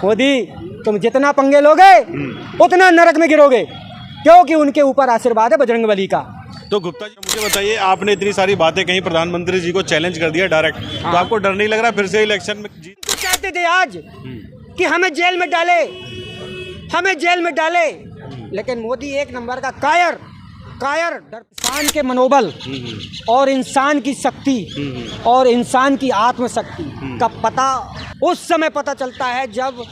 मोदी तुम जितना पंगे लोगे उतना नरक में गिरोगे, क्योंकि उनके ऊपर आशीर्वाद है बजरंगबली का। तो गुप्ता जी मुझे बताइए, आपने इतनी सारी बातें कहीं प्रधानमंत्री जी को चैलेंज कर दिया डायरेक्ट, तो आपको डर नहीं लग रहा फिर से इलेक्शन में जीत? तो चाहते थे आज कि हमें जेल में डाले, हमें जेल में डाले, लेकिन मोदी एक नंबर का कायर इंसान के मनोबल और इंसान की शक्ति और इंसान की आत्मशक्ति का पता उस समय पता चलता है जब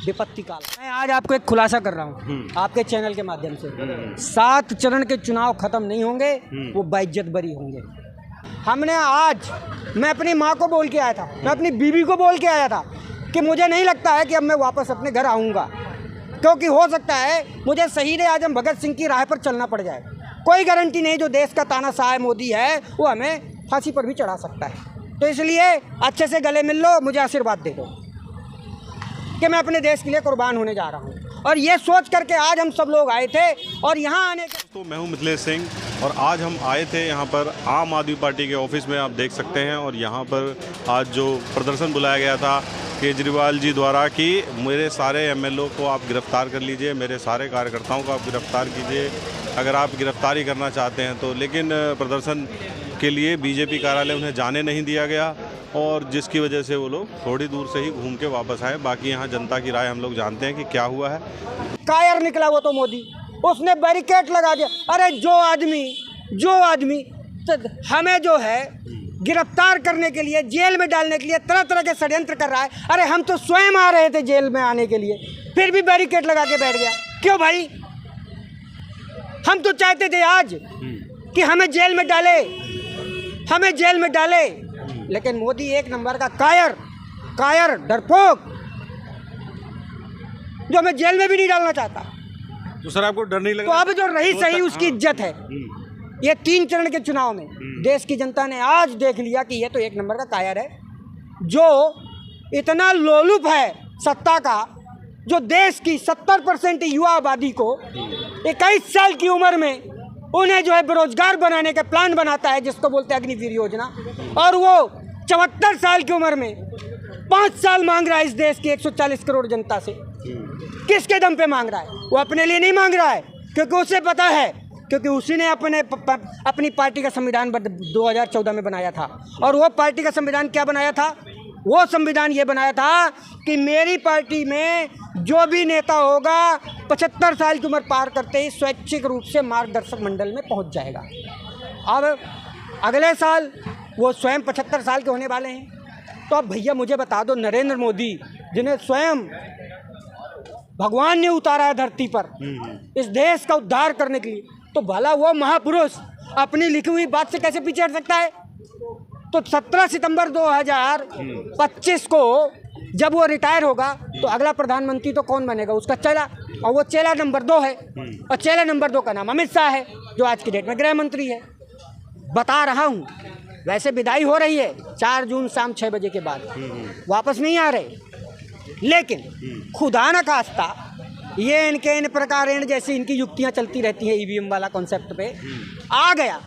विपत्ति काल। मैं आज आपको एक खुलासा कर रहा हूँ आपके चैनल के माध्यम से, 7 चरण के चुनाव खत्म नहीं होंगे, वो बाइज्जत बरी होंगे। हमने आज, मैं अपनी माँ को बोल के आया था, मैं अपनी बीवी को बोल के आया था कि मुझे नहीं लगता है कि अब मैं वापस अपने घर आऊँगा, क्योंकि हो सकता है मुझे शहीद आजम भगत सिंह की राह पर चलना पड़ जाए। कोई गारंटी नहीं, जो देश का तानाशाह मोदी है वो हमें फांसी पर भी चढ़ा सकता है। तो इसलिए अच्छे से गले मिल लो, मुझे आशीर्वाद दे दो कि मैं अपने देश के लिए कुर्बान होने जा रहा हूँ। और ये सोच करके आज हम सब लोग आए थे और यहाँ आने के तो मैं हूँ मिथिलेश सिंह और आज हम आए थे यहाँ पर आम आदमी पार्टी के ऑफिस में, आप देख सकते हैं। और यहाँ पर आज जो प्रदर्शन बुलाया गया था केजरीवाल जी द्वारा कि मेरे सारे एमएलओ को आप गिरफ्तार कर लीजिए, मेरे सारे कार्यकर्ताओं को आप गिरफ्तार कीजिए अगर आप गिरफ्तारी करना चाहते हैं तो। लेकिन प्रदर्शन के लिए बीजेपी कार्यालय उन्हें जाने नहीं दिया गया और जिसकी वजह से वो लोग थोड़ी दूर से ही घूम के वापस आए। बाकी यहाँ जनता की राय हम लोग जानते हैं कि क्या हुआ है। कायर निकला वो तो मोदी, उसने बैरिकेड लगा दिया। अरे जो आदमी तो हमें जो है गिरफ्तार करने के लिए, जेल में डालने के लिए तरह तरह के षड्यंत्र कर रहा है। अरे हम तो स्वयं आ रहे थे जेल में आने के लिए, फिर भी बैरिकेड लगा के बैठ गया। क्यों भाई? हम तो चाहते थे आज कि हमें जेल में डाले, लेकिन मोदी एक नंबर का कायर डरपोक, जो हमें जेल में भी नहीं डालना चाहता। तो सर आपको डर नहीं लगा? तो अब जो रही सही उसकी इज्जत है। ये 3 चरण के चुनाव में देश की जनता ने आज देख लिया कि ये तो एक नंबर का कायर है, जो इतना लोलुप है सत्ता का, जो देश की 70% युवा आबादी को 21 साल की उम्र में उन्हें जो है बेरोजगार बनाने का प्लान बनाता है, जिसको बोलते हैं अग्निवीर योजना। और वो 74 साल की उम्र में 5 साल मांग रहा है इस देश की 140 करोड़ जनता से। किसके दम पे मांग रहा है? वो अपने लिए नहीं मांग रहा है, क्योंकि उसे पता है, क्योंकि उसी ने अपनी पार्टी का संविधान 2014 में बनाया था। और वो पार्टी का संविधान क्या बनाया था? वो संविधान ये बनाया था कि मेरी पार्टी में जो भी नेता होगा 75 साल की उम्र पार करते ही स्वैच्छिक रूप से मार्गदर्शक मंडल में पहुंच जाएगा। अब अगले साल वो स्वयं 75 साल के होने वाले हैं। तो अब भैया मुझे बता दो, नरेंद्र मोदी जिन्हें स्वयं भगवान ने उतारा है धरती पर इस देश का उद्धार करने के लिए, तो भला वो महापुरुष अपनी लिखी हुई बात से कैसे पीछे हट सकता है? तो 17 सितंबर 2025 को जब वो रिटायर होगा तो अगला प्रधानमंत्री तो कौन बनेगा? उसका चेला, और वो चेला नंबर 2 है। और चेला नंबर 2 का नाम अमित शाह है, जो आज की डेट में गृह मंत्री है। बता रहा हूँ, वैसे विदाई हो रही है 4 जून शाम 6 बजे के बाद, वापस नहीं आ रहे। लेकिन खुदा न खास्ता ये इनके इन प्रकार जैसी इनकी युक्तियां चलती रहती हैं ईवीएम वाला कॉन्सेप्ट पे आ गया,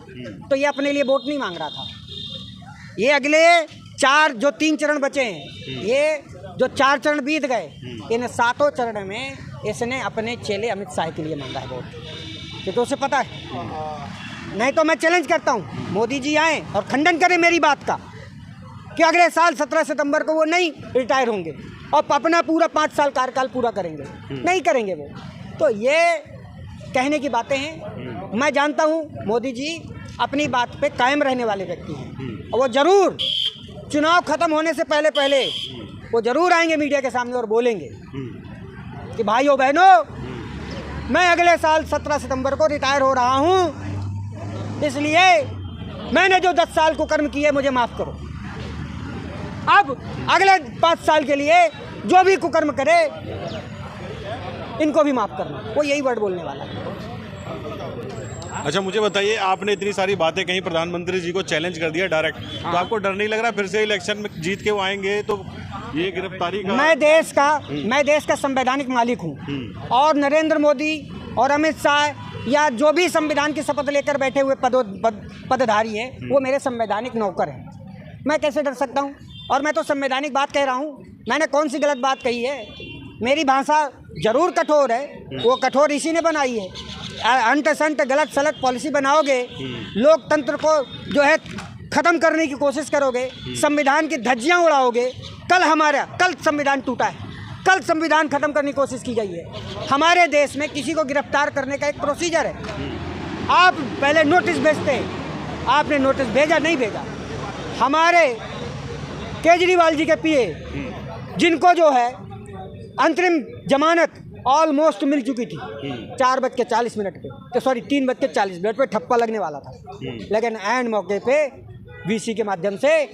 तो ये अपने लिए वोट नहीं मांग रहा था। ये अगले 3 चरण बचे हैं, ये जो 4 चरण बीत गए, इन 7 चरण में इसने अपने चेले अमित शाह के लिए मांगा है वोट, क्योंकि उसे पता है। नहीं तो मैं चैलेंज करता हूँ, मोदी जी आए और खंडन करें मेरी बात का कि अगले साल 17 सितंबर को वो नहीं रिटायर होंगे और अपना पूरा 5 साल कार्यकाल पूरा करेंगे। नहीं करेंगे वो। तो ये कहने की बातें हैं। मैं जानता हूँ मोदी जी अपनी बात पे कायम रहने वाले व्यक्ति हैं, और वो ज़रूर चुनाव ख़त्म होने से पहले वो ज़रूर आएंगे मीडिया के सामने और बोलेंगे कि भाइयों बहनों, मैं अगले साल 17 सितंबर को रिटायर हो रहा हूँ, इसलिए मैंने जो 10 साल को कर्म किए मुझे माफ़ करो। अब अगले 5 साल के लिए जो भी कुकर्म करे इनको भी माफ़ करना। वो यही वर्ड बोलने वाला है। अच्छा मुझे बताइए, आपने इतनी सारी बातें कहीं प्रधानमंत्री जी को चैलेंज कर दिया डायरेक्ट, तो आपको डर नहीं लग रहा फिर से इलेक्शन में जीत के वो आएंगे तो ये गिरफ्तारी का? मैं देश का संवैधानिक मालिक हूँ, और नरेंद्र मोदी और अमित शाह या जो भी संविधान की शपथ लेकर बैठे हुए पदधारी हैं, वो मेरे संवैधानिक नौकर हैं। मैं कैसे डर सकता हूँ? और मैं तो संवैधानिक बात कह रहा हूँ। मैंने कौन सी गलत बात कही है? मेरी भाषा जरूर कठोर है, वो कठोर इसी ने बनाई है। अंट संट गलत सलत पॉलिसी बनाओगे, लोकतंत्र को जो है ख़त्म करने की कोशिश करोगे, संविधान की धज्जियाँ उड़ाओगे। कल संविधान टूटा है, कल संविधान ख़त्म करने की कोशिश की गई है। हमारे देश में किसी को गिरफ्तार करने का एक प्रोसीजर है। आप पहले नोटिस भेजते हैं, आपने नोटिस भेजा नहीं भेजा। हमारे केजरीवाल जी के पीए, जिनको जो है अंतरिम जमानत ऑलमोस्ट मिल चुकी थी 4:40 पे, तो सॉरी 3:40 पे ठप्पा लगने वाला था, लेकिन एंड मौके पे वीसी के माध्यम से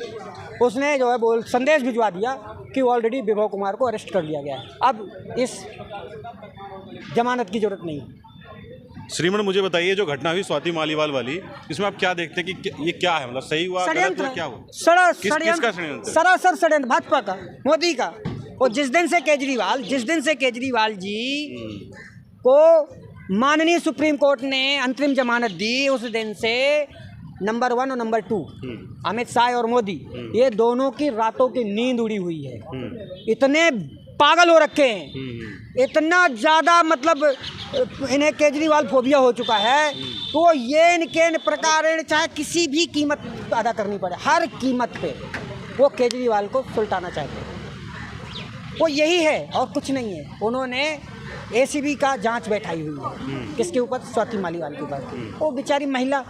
उसने जो है संदेश भिजवा दिया कि ऑलरेडी विभव कुमार को अरेस्ट कर लिया गया है, अब इस जमानत की जरूरत नहीं है। श्रीमन, मुझे बताइए, जो घटना हुई स्वाति मालीवाल वाली, इसमें आप क्या देखते हैं कि ये क्या है? मतलब सही हुआ, गलत हुआ, क्या हुआ? किसका षड्यंत्र? सरासर षड्यंत्र भाजपा का, मोदी का। और जिस दिन से केजरीवाल जी को माननीय सुप्रीम कोर्ट ने अंतरिम जमानत दी, उस दिन से नंबर 1 और नंबर 2 अमित शाह और मोदी, ये दोनों की रातों की नींद उड़ी हुई है। इतने पागल हो रखे हैं, इतना ज़्यादा मतलब इन्हें केजरीवाल फोबिया हो चुका है, तो ये इनके प्रकार चाहे किसी भी कीमत अदा करनी पड़े, हर कीमत पे वो केजरीवाल को सुलटाना चाहते हैं। वो यही है और कुछ नहीं है। उन्होंने एसीबी का जांच बैठाई हुई है, किसके ऊपर? स्वाति मालीवाल के ऊपर। वो बेचारी महिला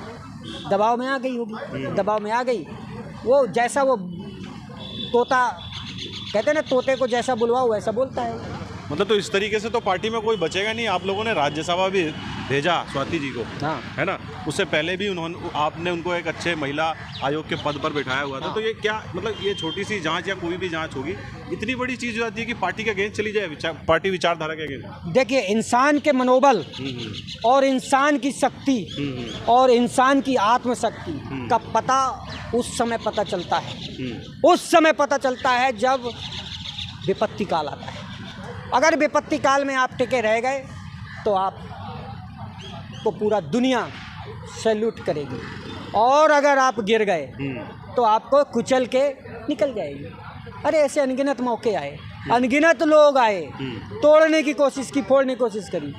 दबाव में आ गई होगी, दबाव में आ गई। वो जैसा वो तोता कहते हैं ना, तोते को जैसा बुलवाओ वैसा बोलता है। मतलब तो इस तरीके से तो पार्टी में कोई बचेगा नहीं। आप लोगों ने राज्यसभा भी भेजा स्वाति जी को, हाँ, है ना? उससे पहले भी आपने उनको एक अच्छे महिला आयोग के पद पर बिठाया हुआ था। हाँ। तो ये क्या मतलब, ये छोटी सी जांच या कोई भी जांच होगी, इतनी बड़ी चीज़ हो जाती है कि पार्टी के अगेंस्ट चली जाए, पार्टी विचारधारा के अगेंस्ट? देखिए, इंसान के मनोबल और इंसान की शक्ति और इंसान की आत्मशक्ति का पता उस समय पता चलता है, उस समय पता चलता है जब विपत्ति काल आता है। अगर विपत्ति काल में आप टिके रह गए तो आपको पूरा दुनिया सैल्यूट करेगी, और अगर आप गिर गए तो आपको कुचल के निकल जाएगी। अरे ऐसे अनगिनत मौके आए, अनगिनत लोग आए, तोड़ने की कोशिश की, फोड़ने की कोशिश करी।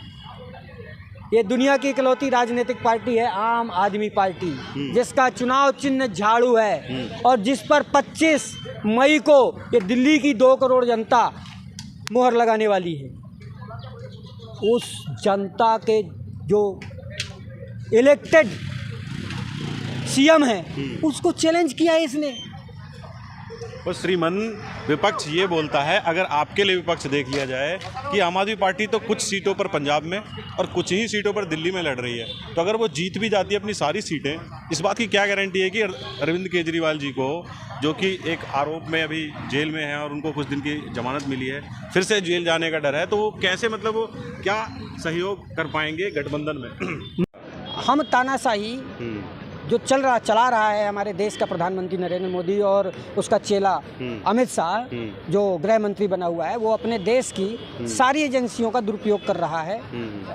ये दुनिया की इकलौती राजनीतिक पार्टी है आम आदमी पार्टी, जिसका चुनाव चिन्ह झाड़ू है, और जिस पर 25 मई को ये दिल्ली की 2 करोड़ जनता मोहर लगाने वाली है। उस जनता के जो इलेक्टेड सीएम है, उसको चैलेंज किया है इसने। और श्रीमन, विपक्ष ये बोलता है, अगर आपके लिए विपक्ष देख लिया जाए, कि आम आदमी पार्टी तो कुछ सीटों पर पंजाब में और कुछ ही सीटों पर दिल्ली में लड़ रही है, तो अगर वो जीत भी जाती है अपनी सारी सीटें, इस बात की क्या गारंटी है कि अरविंद केजरीवाल जी को, जो कि एक आरोप में अभी जेल में है और उनको कुछ दिन की जमानत मिली है, फिर से जेल जाने का डर है, तो वो कैसे, मतलब वो क्या सहयोग कर पाएंगे गठबंधन में? हम तानाशाही जो चला रहा है हमारे देश का प्रधानमंत्री नरेंद्र मोदी और उसका चेला अमित शाह, जो गृह मंत्री बना हुआ है, वो अपने देश की सारी एजेंसियों का दुरुपयोग कर रहा है,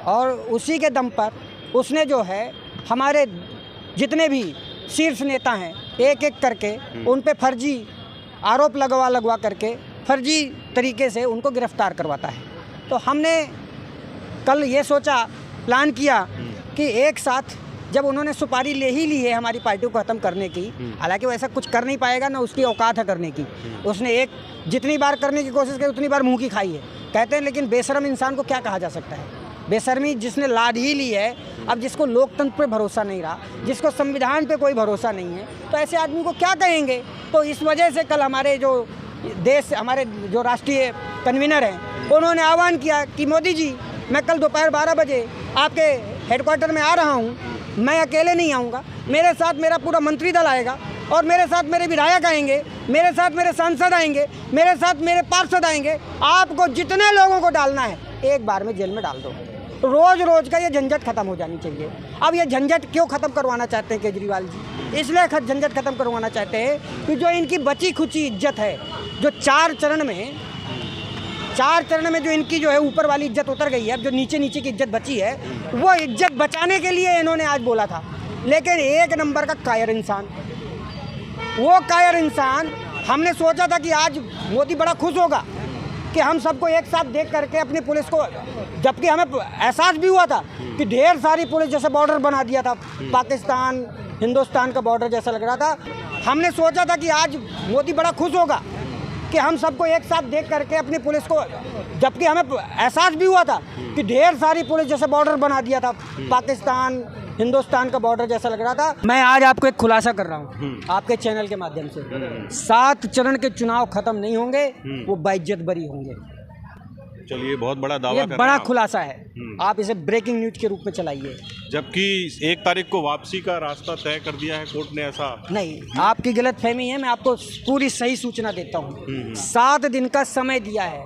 और उसी के दम पर उसने जो है हमारे जितने भी शीर्ष नेता हैं, एक एक करके उन पे फर्जी आरोप लगवा करके फर्जी तरीके से उनको गिरफ्तार करवाता है। तो हमने कल ये सोचा, प्लान किया कि एक साथ, जब उन्होंने सुपारी ले ही ली है हमारी पार्टी को ख़त्म करने की, हालांकि वो ऐसा कुछ कर नहीं पाएगा, ना उसकी औकात है करने की, उसने एक जितनी बार करने की कोशिश की उतनी बार मुंह की खाई है, कहते हैं। लेकिन बेशर्म इंसान को क्या कहा जा सकता है? बेशर्मी जिसने लाद ही ली है, अब जिसको लोकतंत्र पे भरोसा नहीं रहा, जिसको संविधान पे कोई भरोसा नहीं है, तो ऐसे आदमी को क्या कहेंगे? तो इस वजह से कल हमारे जो राष्ट्रीय कन्वीनर हैं, उन्होंने आह्वान किया कि मोदी जी, मैं कल दोपहर 12 बजे आपके हेडक्वार्टर में आ रहा हूँ, मैं अकेले नहीं आऊँगा, मेरे साथ मेरा पूरा मंत्री दल आएगा, और मेरे साथ मेरे विधायक आएंगे, मेरे साथ मेरे सांसद आएंगे, मेरे साथ मेरे पार्षद आएंगे। आपको जितने लोगों को डालना है एक बार में जेल में डाल दो। रोज़ रोज़ का ये झंझट खत्म हो जानी चाहिए। अब ये झंझट क्यों खत्म करवाना चाहते हैं केजरीवाल जी? इसलिए झंझट खत्म करवाना चाहते हैं कि जो इनकी बची खुची इज्जत है, जो 4 चरण में जो इनकी जो है ऊपर वाली इज्जत उतर गई है, अब जो नीचे की इज्जत बची है, वो इज्जत बचाने के लिए इन्होंने आज बोला था। लेकिन एक नंबर का कायर इंसान, वो कायर इंसान हमने सोचा था कि आज मोदी बड़ा खुश होगा कि हम सबको एक साथ देख करके अपनी पुलिस को, जबकि हमें एहसास भी हुआ था कि ढेर सारी पुलिस, जैसे बॉर्डर बना दिया था, पाकिस्तान हिंदुस्तान का बॉर्डर जैसा लग रहा था। हमने सोचा था कि आज मोदी बड़ा खुश होगा कि हम सबको एक साथ देख करके अपनी पुलिस को, जबकि हमें एहसास भी हुआ था कि ढेर सारी पुलिस, जैसे बॉर्डर बना दिया था, पाकिस्तान हिंदुस्तान का बॉर्डर जैसा लग रहा था। मैं आज आपको एक खुलासा कर रहा हूँ आपके चैनल के माध्यम से, 7 चरण के चुनाव खत्म नहीं होंगे, वो बाइज्जत बरी होंगे। चलिए, बहुत बड़ा दावा ये कर रहे बड़ा हैं आप। खुलासा है, आप इसे ब्रेकिंग न्यूज के रूप में चलाइए। जबकि 1 तारीख को वापसी का रास्ता तय कर दिया है कोर्ट ने, ऐसा नहीं, आपकी गलतफहमी है, मैं आपको पूरी सही सूचना देता हूँ। 7 दिन का समय दिया है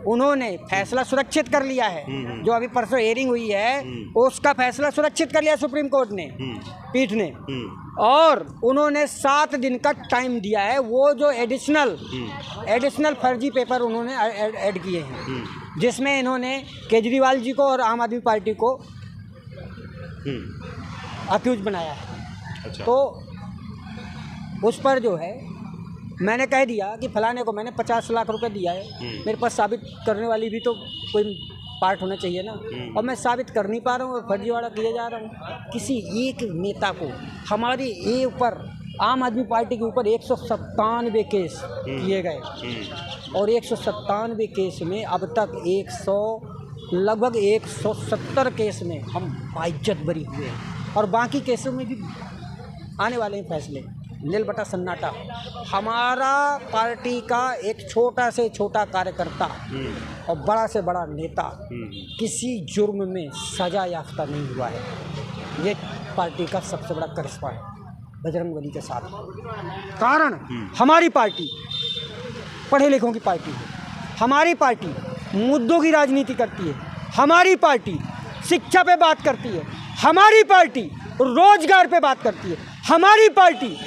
उन्होंने फैसला सुरक्षित कर लिया है। जो अभी परसों हियरिंग हुई है उसका फैसला सुरक्षित कर लिया सुप्रीम कोर्ट ने, पीठ ने, और उन्होंने 7 दिन का टाइम दिया है। वो जो एडिशनल फर्जी पेपर उन्होंने ऐड किए हैं, जिसमें इन्होंने केजरीवाल जी को और आम आदमी पार्टी को अक्यूज बनाया है। अच्छा। तो उस पर जो है मैंने कह दिया कि फलाने को मैंने 50 लाख रुपए दिया है, मेरे पास साबित करने वाली भी तो कोई पार्ट होना चाहिए ना, और मैं साबित कर नहीं पा रहा हूँ और फर्जीवाड़ा किए जा रहा हूँ। किसी एक नेता को हमारी ऊपर, आम आदमी पार्टी के ऊपर 197 केस किए गए, और 197 केस में अब तक लगभग 170 केस में हम बाइज्जत बरी हुए हैं, और बाकी केसों में भी आने वाले हैं फैसले। नील बटा सन्नाटा। हमारा पार्टी का एक छोटा से छोटा कार्यकर्ता और बड़ा से बड़ा नेता किसी जुर्म में सजा याफ्ता नहीं हुआ है। ये पार्टी का सबसे बड़ा करिश्मा है बजरंगबली के साथ। कारण हमारी पार्टी पढ़े लिखों की पार्टी है, हमारी पार्टी मुद्दों की राजनीति करती है, हमारी पार्टी शिक्षा पे बात करती है, हमारी पार्टी रोजगार पे बात करती है, हमारी पार्टी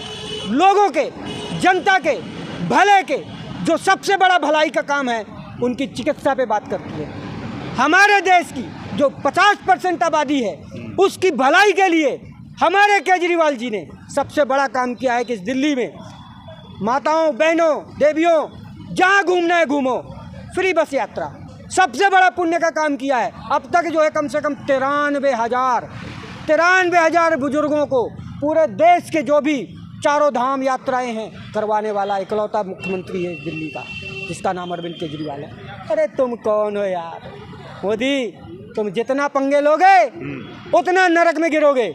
लोगों के, जनता के भले के, जो सबसे बड़ा भलाई का काम है उनकी चिकित्सा पे बात करती है। हमारे देश की जो 50% आबादी है उसकी भलाई के लिए हमारे केजरीवाल जी ने सबसे बड़ा काम किया है कि इस दिल्ली में माताओं, बहनों, देवियों, जहाँ घूमना है घूमो, फ्री बस यात्रा, सबसे बड़ा पुण्य का काम किया है। अब तक जो है कम से कम 93,000 बुजुर्गों को पूरे देश के जो भी चारों धाम यात्राएं हैं करवाने वाला इकलौता मुख्यमंत्री है दिल्ली का, जिसका नाम अरविंद केजरीवाल है। अरे तुम कौन हो यार मोदी, तुम जितना पंगे लोगे उतना नरक में गिरोगे,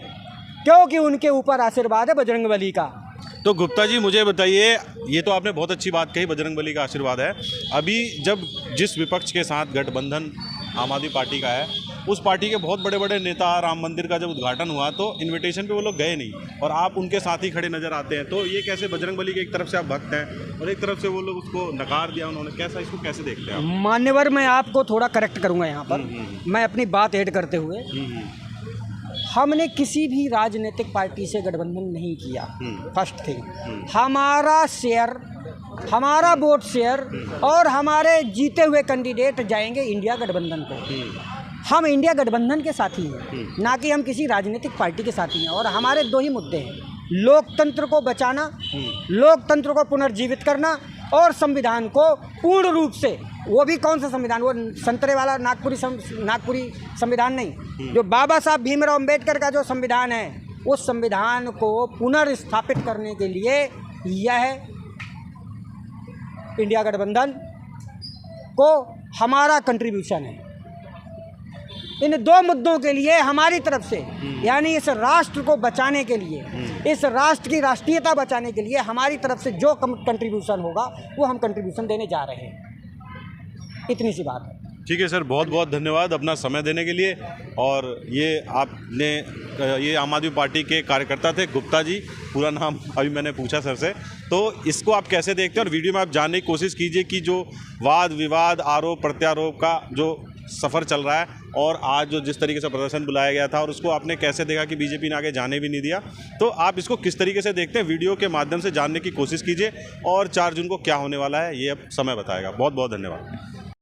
क्योंकि उनके ऊपर आशीर्वाद है बजरंगबली का। तो गुप्ता जी मुझे बताइए, ये तो आपने बहुत अच्छी बात कही, बजरंगबली का आशीर्वाद है। अभी जब जिस विपक्ष के साथ गठबंधन आम आदमी पार्टी का है, उस पार्टी के बहुत बड़े बड़े नेता, राम मंदिर का जब उद्घाटन हुआ तो इनविटेशन पे वो लोग गए नहीं, और आप उनके साथ ही खड़े नजर आते हैं। तो ये कैसे, बजरंगबली के एक तरफ से आप भक्त हैं और एक तरफ से वो लोग उसको नकार दिया उन्होंने, कैसा, इसको कैसे देखते हैं आप? मान्यवर, मैं आपको थोड़ा करेक्ट करूंगा यहाँ पर, मैं अपनी बात ऐड करते हुए, हमने किसी भी राजनीतिक पार्टी से गठबंधन नहीं किया। फर्स्ट थिंग, हमारा शेयर, हमारा वोट शेयर और हमारे जीते हुए कैंडिडेट जाएंगे इंडिया गठबंधन को। हम इंडिया गठबंधन के साथी हैं, ना कि हम किसी राजनीतिक पार्टी के साथी हैं। और हमारे 2 ही मुद्दे हैं, लोकतंत्र को बचाना, लोकतंत्र को पुनर्जीवित करना, और संविधान को पूर्ण रूप से, वो भी कौन सा संविधान, वो संतरे वाला नागपुरी संविधान नहीं, जो बाबा साहब भीमराव अम्बेडकर का जो संविधान है, उस संविधान को पुनर्स्थापित करने के लिए यह इंडिया गठबंधन को हमारा कंट्रीब्यूशन है। इन 2 मुद्दों के लिए हमारी तरफ से, यानी इस राष्ट्र को बचाने के लिए, इस राष्ट्र की राष्ट्रीयता बचाने के लिए हमारी तरफ से जो कंट्रीब्यूशन होगा वो हम कंट्रीब्यूशन देने जा रहे हैं। इतनी सी बात है। ठीक है सर, बहुत बहुत धन्यवाद अपना समय देने के लिए। और ये आम आदमी पार्टी के कार्यकर्ता थे गुप्ता जी, पूरा नाम अभी मैंने पूछा सर से। तो इसको आप कैसे देखते हैं, और वीडियो में आप जानने की कोशिश कीजिए कि जो वाद विवाद, आरोप प्रत्यारोप का जो सफ़र चल रहा है, और आज जो जिस तरीके से प्रदर्शन बुलाया गया था, और उसको आपने कैसे देखा कि बीजेपी ने आगे जाने भी नहीं दिया, तो आप इसको किस तरीके से देखते हैं, वीडियो के माध्यम से जानने की कोशिश कीजिए। और 4 जून को क्या होने वाला है ये अब समय बताएगा। बहुत बहुत धन्यवाद।